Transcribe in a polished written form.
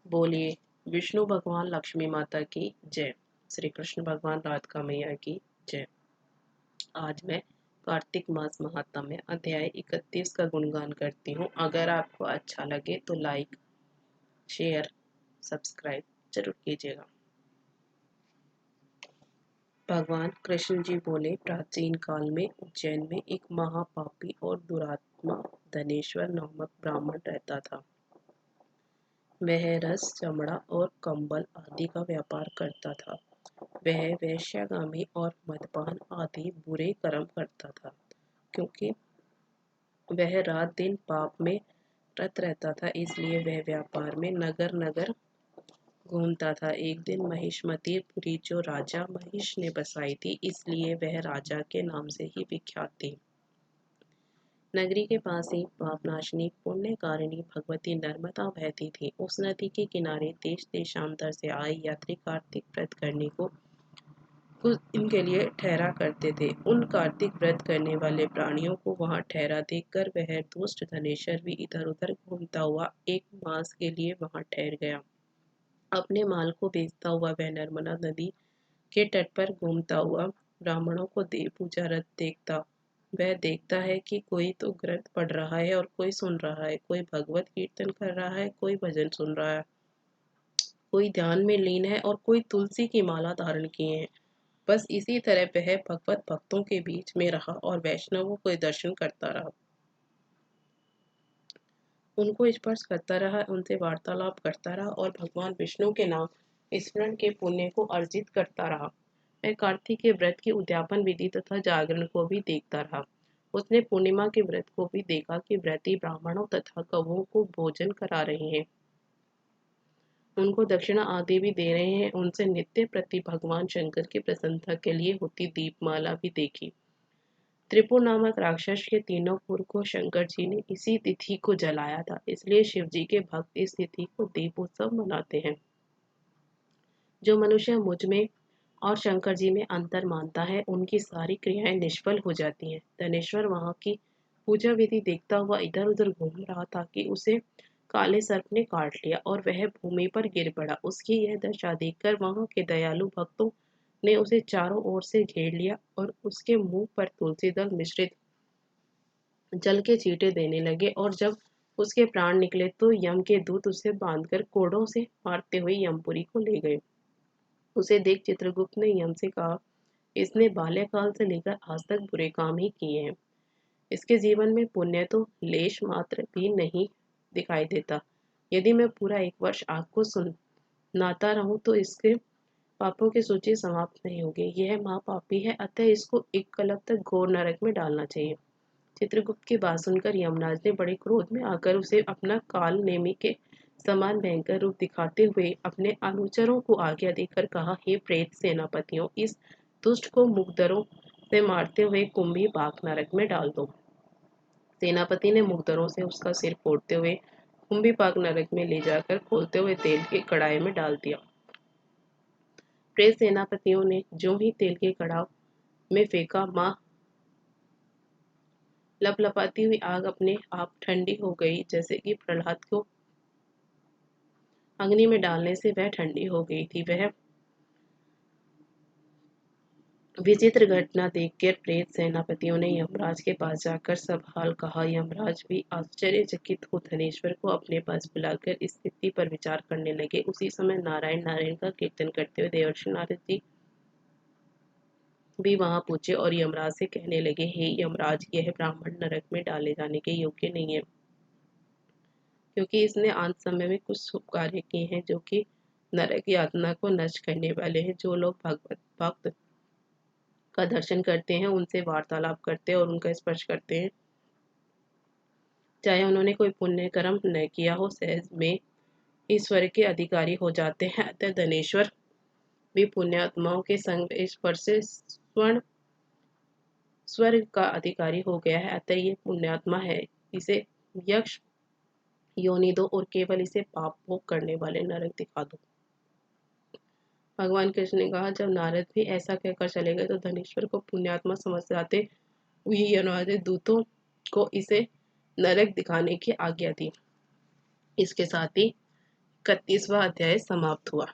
बोलिए विष्णु भगवान लक्ष्मी माता की जय। श्री कृष्ण भगवान राधिका मैया की जय। आज मैं कार्तिक मास महात्म्य अध्याय 31 का गुणगान करती हूँ। अगर आपको अच्छा लगे तो लाइक शेयर सब्सक्राइब जरूर कीजिएगा। भगवान कृष्ण जी बोले, प्राचीन काल में उज्जैन में एक महापापी और दुरात्मा धनेश्वर नामक ब्राह्मण रहता था। वह रस, चमड़ा और कंबल आदि का व्यापार करता था। वह वेश्यागामी और मदपान आदि बुरे कर्म करता था। क्योंकि वह रात दिन पाप में रत रहता था, इसलिए वह व्यापार में नगर नगर घूमता था। एक दिन महिष्मति पुरी जो राजा महिष ने बसाई थी, इसलिए वह राजा के नाम से ही विख्यात थी। नगरी के पास ही पापनाशिनी पुण्यकारिणी भगवती नर्मदा बहती थी। उस नदी के किनारे देश देशांतर से आए यात्री कार्तिक व्रत करने को कुछ दिन के लिए ठहरा करते थे। उन कार्तिक व्रत करने वाले प्राणियों को वहां ठहरा देखकर वह दुष्ट धनेश्वर भी इधर उधर घूमता हुआ एक मास के लिए वहां ठहर गया। अपने माल को बेचता हुआ वह नर्मदा नदी के तट पर घूमता हुआ ब्राह्मणों को देव पूजा रत देखता। वह देखता है कि कोई तो ग्रंथ पढ़ रहा है और कोई सुन रहा है, कोई भगवत कीर्तन कर रहा है, कोई भजन सुन रहा है, कोई ध्यान में लीन है और कोई तुलसी की माला धारण किए है। बस इसी तरह वह भगवत भक्तों के बीच में रहा और वैष्णवों को दर्शन करता रहा, उनको स्पर्श करता रहा, उनसे वार्तालाप करता रहा और भगवान विष्णु के नाम स्मरण के पुण्य को अर्जित करता रहा। वह कार्तिक के व्रत की उद्यापन विधि तथा जागरण को भी देखता रहा। उसने पूर्णिमा के व्रत को भी देखा कि व्रती ब्राह्मणों तथा गौओं को भोजन करा रहे हैं, उनको दक्षिणा आदि भी दे रहे हैं। उनसे नित्य प्रति भगवान शंकर की प्रसन्नता के लिए होती दीपमाला भी देखी। त्रिपुर नामक राक्षस के तीनों पुर को शंकर जी ने इसी तिथि को जलाया था, इसलिए शिव जी के भक्त इस तिथि को दीपोत्सव मनाते हैं। जो मनुष्य मुझ में और शंकर जी में अंतर मानता है, उनकी सारी क्रियाएं निष्फल हो जाती हैं। धनेश्वर वहां की पूजा विधि देखता हुआ इधर उधर घूम रहा था कि उसे काले सर्प ने काट लिया और वह भूमि पर गिर पड़ा। उसकी यह दशा देखकर वहां के दयालु भक्तों ने उसे चारों ओर से घेर लिया और उसके मुंह पर तुलसी दल मिश्रित जल के छींटे देने लगे। और जब उसके प्राण निकले तो यम के दूत उसे बांधकर कोड़ों से मारते हुए यमपुरी को ले गए। उसे देख चित्रगुप्त ने यम से कहा, इसने बाल्यकाल से लेकर आज तक बुरे काम ही किए हैं। इसके जीवन में पुण्य तो लेश मात्र भी नहीं दिखाई देता। यदि मैं पूरा 1 वर्ष आपको सुनाता रहूं तो इसके पापों की सूची समाप्त नहीं होगी। यह महापापी है, अतः इसको एक कलप तक घोर नरक में डालना चाहिए। चित्रगुप्त की बात सुनकर यमराज ने बड़े क्रोध में आकर उसे अपना काल नेमी के समान भयंकर रूप दिखाते हुए अपने अनुचरों को आज्ञा देकर कहा, हे प्रेत सेनापतियों, इस दुष्ट को मुकदरों से मारते हुए कुंभी पाक नरक में डाल दो। सेनापति ने मुकदरों से उसका सिर फोड़ते हुए कुंभी पाक नरक में ले जाकर खोलते हुए तेल के कड़ाई में डाल दिया। प्रेत सेनापतियों ने जो ही तेल के कड़ाव में फेंका, मां लपलपाती हुई आग अपने आप ठंडी हो गई, जैसे कि प्रहलाद को अग्नि में डालने से वह ठंडी हो गई थी। वह विचित्र घटना देखकर प्रेत सेनापतियों ने यमराज के पास जाकर सब हाल कहा। यमराज भी आश्चर्यचकित हो धनेश्वर को अपने पास बुलाकर इस स्थिति पर विचार करने लगे। उसी समय नारायण नारायण का कीर्तन करते हुए देवर्षि नारद जी भी वहां पहुंचे और यमराज से कहने लगे, हे यमराज, यह ब्राह्मण नरक में डाले जाने के योग्य नहीं है, क्योंकि इसने अंत समय में कुछ शुभ कार्य किए हैं जो कि नरक यातना को नष्ट करने वाले हैं। जो लोग भगवत भक्त का दर्शन करते हैं, उनसे वार्तालाप करते हैं और उनका स्पर्श करते हैं, चाहे उन्होंने कोई पुण्य कर्म न किया हो, सहज में ईश्वर के अधिकारी हो जाते हैं। अतः धनेश्वर भी पुण्यात्माओं के संग स्पर्श से स्वर्ण स्वर्ग का अधिकारी हो गया है। अतः ये पुण्यात्मा है, इसे यक्ष योनि दो और केवल इसे पाप भोग करने वाले नरक दिखा दो। भगवान कृष्ण ने कहा, जब नारद भी ऐसा कहकर चले गए तो धनेश्वर को पुण्यात्मा समझ जाते हुए यमराज ने दूतों को इसे नरक दिखाने की आज्ञा दी। इसके साथ ही 31वां अध्याय समाप्त हुआ।